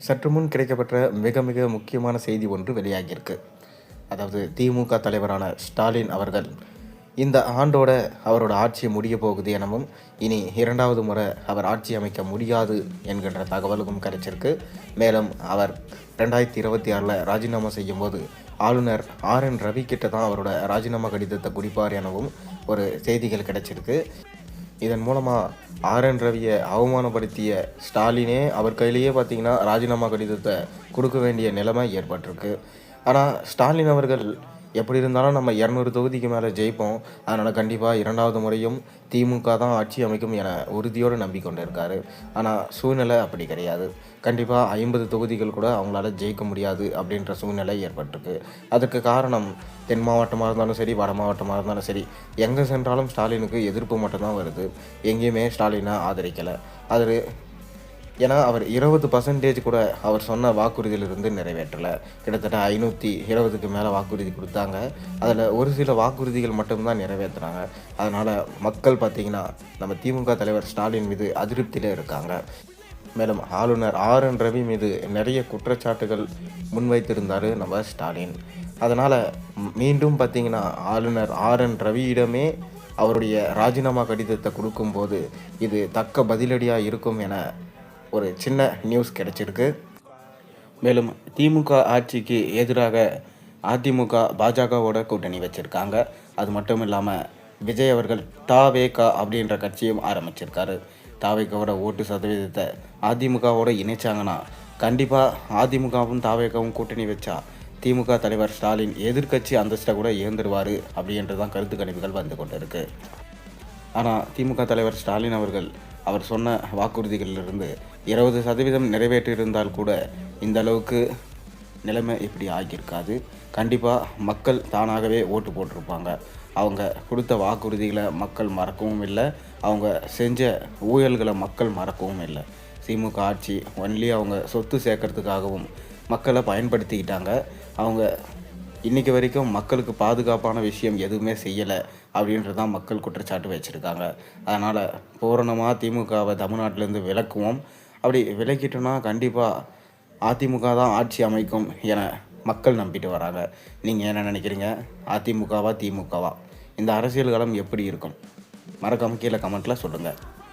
சற்று முன் கிடைக்கப்பெற்ற மிக மிக முக்கியமான செய்தி ஒன்று வெளியாகியிருக்கு. அதாவது திமுக தலைவரான ஸ்டாலின் அவர்கள் இந்த ஆண்டோட அவரோட ஆட்சி முடிய போகுது எனவும் இனி 2வது முறை அவர் ஆட்சி அமைக்க முடியாது என்கின்ற தகவலுக்கும் கிடைச்சிருக்கு. மேலும் அவர் 2026 ராஜினாமா செய்யும்போது ஆளுநர் RN ரவி கிட்ட தான் அவரோட ராஜினாமா கடிதத்தை குடிப்பார் எனவும் ஒரு செய்திகள் கிடைச்சிருக்கு. இதன் மூலமாக RN ரவியை அவமானப்படுத்திய ஸ்டாலினே அவர் கையிலேயே பார்த்திங்கன்னா ராஜினாமா கடிதத்தை கொடுக்க வேண்டிய நிலைமை ஏற்பட்டிருக்கு. ஆனால் ஸ்டாலின் அவர்கள் எப்படி இருந்தாலும் நம்ம 200 தொகுதிக்கு மேலே ஜெயிப்போம், அதனால் கண்டிப்பாக 2வது முறையும் திமுக தான் ஆட்சி அமைக்கும் என உறுதியோடு நம்பிக்கொண்டு இருக்கார். ஆனால் சூழ்நிலை அப்படி கிடையாது. கண்டிப்பாக 50 தொகுதிகள் கூட அவங்களால ஜெயிக்க முடியாது அப்படின்ற சூழ்நிலை ஏற்பட்டிருக்கு. அதுக்கு காரணம் தென் மாவட்டமாக இருந்தாலும் சரி, வட மாவட்டமாக இருந்தாலும் சரி, எங்கே சென்றாலும் ஸ்டாலினுக்கு எதிர்ப்பு மட்டும்தான் வருது. எங்கேயுமே ஸ்டாலினை ஆதரிக்கலை. அது ஏன்னா அவர் 20% கூட அவர் சொன்ன வாக்குறுதியிலிருந்து நிறைவேற்றலை. கிட்டத்தட்ட 520க்கு மேலே வாக்குறுதி கொடுத்தாங்க. அதில் ஒரு சில வாக்குறுதிகள் மட்டும்தான் நிறைவேற்றுறாங்க. அதனால் மக்கள் பார்த்திங்கன்னா நம்ம திமுக தலைவர் ஸ்டாலின் மீது அதிருப்தியில் இருக்காங்க. மேலும் ஆளுநர் RN ரவி மீது நிறைய குற்றச்சாட்டுகள் முன்வைத்திருந்தார் நம்ம ஸ்டாலின். அதனால் மீண்டும் பார்த்திங்கன்னா ஆளுநர் RN ரவியிடமே அவருடைய ராஜினாமா கடிதத்தை கொடுக்கும்போது இது தக்க பதிலடியாக இருக்கும் என ஒரு சின்ன நியூஸ் கிடைச்சிருக்கு. மேலும் திமுக ஆட்சிக்கு எதிராக அதிமுக பாஜகவோட கூட்டணி வச்சுருக்காங்க. அது மட்டும் இல்லாமல் விஜய் அவர்கள் தாவேகா அப்படின்ற கட்சியும் ஆரம்பிச்சிருக்காரு. தாவேகாவோட ஓட்டு சதவீதத்தை அதிமுகவோட இணைச்சாங்கன்னா கண்டிப்பாக அதிமுகவும் தாவேகாவும் கூட்டணி வச்சா திமுக தலைவர் ஸ்டாலின் எதிர்க்கட்சி அந்தஸ்தை கூட இழந்துடுவார் அப்படின்றதான் கருத்து கணிப்புகள் வந்து கொண்டு இருக்குது. ஆனால் திமுக தலைவர் ஸ்டாலின் அவர்கள் அவர் சொன்ன வாக்குறுதிகளிலிருந்து 20% நிறைவேற்றியிருந்தால் கூட இந்த அளவுக்கு நிலைமை இப்படி ஆகியிருக்காது. கண்டிப்பாக மக்கள் தானாகவே ஓட்டு போட்டிருப்பாங்க. அவங்க கொடுத்த வாக்குறுதிகளை மக்கள் மறக்கவும் இல்லை, அவங்க செஞ்ச ஊழல்களை மக்கள் மறக்கவும் இல்லை. திமுக ஆட்சி ஒன்லி அவங்க சொத்து சேர்க்கறதுக்காகவும் மக்களை பயன்படுத்திக்கிட்டாங்க. அவங்க இன்றைக்கி வரைக்கும் மக்களுக்கு பாதுகாப்பான விஷயம் எதுவுமே செய்யலை அப்படின்றதான் மக்கள் குற்றச்சாட்டு வச்சுருக்காங்க. அதனால் பூரணமாக திமுகவை தமிழ்நாட்டிலேருந்து விலக்குவோம். அப்படி விலக்கிட்டோன்னா கண்டிப்பாக அதிமுக தான் ஆட்சி அமைக்கும் என மக்கள் நம்பிட்டு வராங்க. நீங்கள் என்ன நினைக்கிறீங்க? அதிமுகவா திமுகவா? இந்த அரசியல் களம் எப்படி இருக்கும்? மறக்காமல் கீழே கமெண்ட்டில் சொல்லுங்கள்.